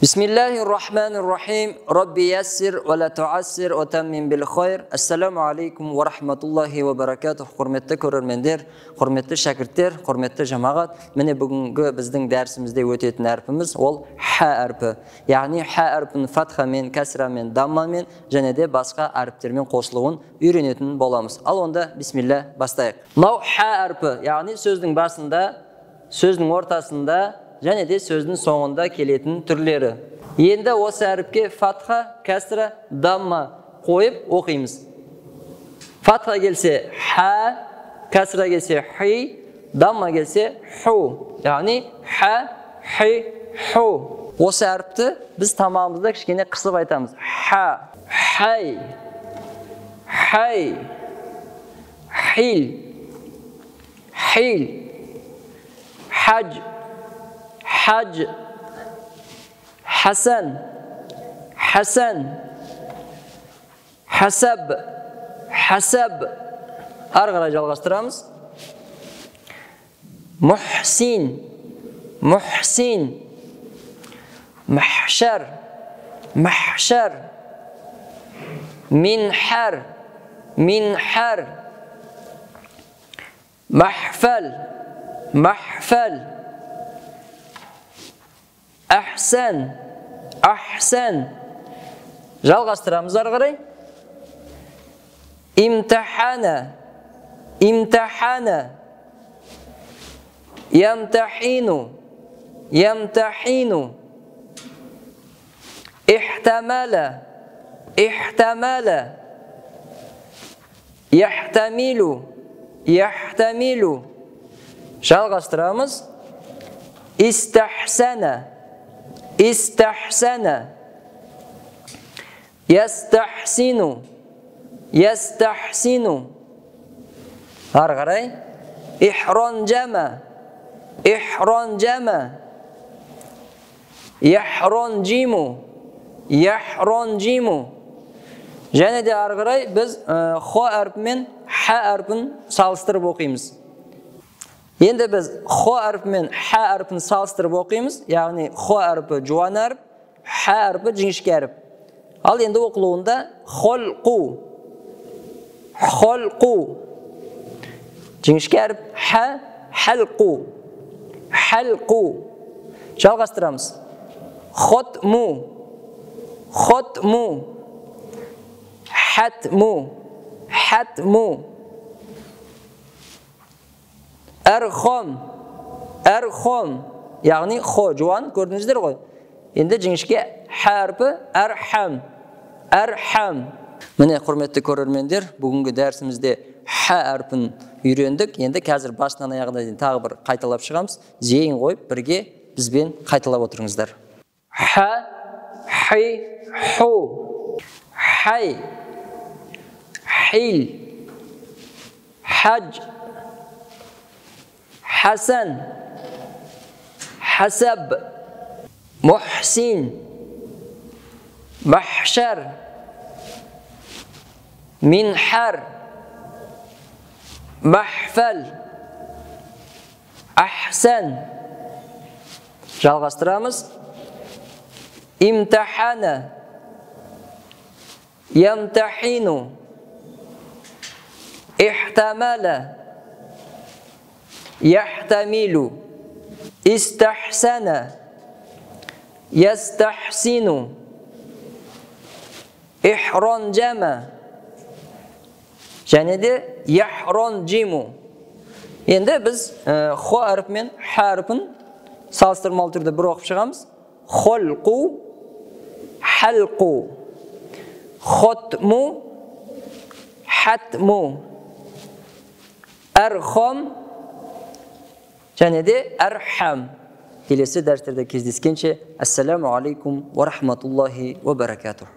Bismillahirrahmanirrahim. Rabbi yassir va la tu'assir va tammin bil khayr. Assalomu alaykum va rahmatullohi va barakatuh. Hurmatli ko'rarmanlar, hurmatli shogirdlar, hurmatli jamoat. Mana bugungi bizning darsimizda o'tayotgan harfimiz ol ha harfi. Ya'ni ha harfini fatha men, kasra men, damma men, janada boshqa harflarмен qo'shiluvini o'rganayotgan bo'lamiz. Al onda bismillah bastayıq. Now ha harfi, ya'ni so'zning boshida, so'zning o'rtasida және де сөздің соңында келетін түрлері. Енді осы әріпке фатха, кәсра, дамма қойып оқимыз. Фатха келсе ха, кәсра келсе хи, дамма келсе ху. Яғни ха, хи, ху. Осы әріпті біз тамамызда кішкене қысып айтамыз. Ха, хай, хай, хил, хил, хадж, حج حسن حسن حسب حسب арғара жалғастырамыз. محسن محسن محشر محشر منحر منحر محفل محفل أحسن أحسن жалғастырамыз ары қарай. امتحان امتحان يمتحن يمتحن احتمل احتمل يحتمل يحتمل жалғастырамыз. استحسن استحسن يستحسن يستحسن ары қарай. إحرنجم إحرنجم يحرنجم يحرنجم және де ары қарай біз хо әрпі мен ха әрпін салыстырып оқимыз. Енді біз хо әрпі мен ха әрпін салыстырып оқимыз. Яғни хо әрпі жуан әріп, ха әрпі жіңішке әріп. Ал енді оқылуында холқу, холқу. Жіңішке әріп ха, халқу, халқу. Жалғастырамыз. Хотму, хотму, хатму, хатму. Әрхом, әрхом, яғни хо, жуан, көрдіңіздер ғой. Енді жіңішке әрпі әрхам, әрхам. Міне, құрметті көрермендер, бүгінгі дәрісімізде ха әрпін үйрендік. Енді қазір басынан аяғына дейін тағы бір қайталап шығамыз. Зейін қойып, бірге бізбен қайталап отырыңыздар. Ха, хи, ху, хай, хил, хадж, حسن حسب محسن محشر منحر محفل أحسن жалғастырамыз. امتحان يمتحن احتمل يحتمل استحسن يستحسن إحرنجم және де يحرنجم. Енді біз хо әрпі мен ха әрпін салыстырмалы түрде бір оқып шығамыз. Холқу, халқу, хотму, хатму, әрхом және де әрхам. Келесі дәрістерде кездескенше, ассаламу алейкум ва рахматуллахи ва баракатух.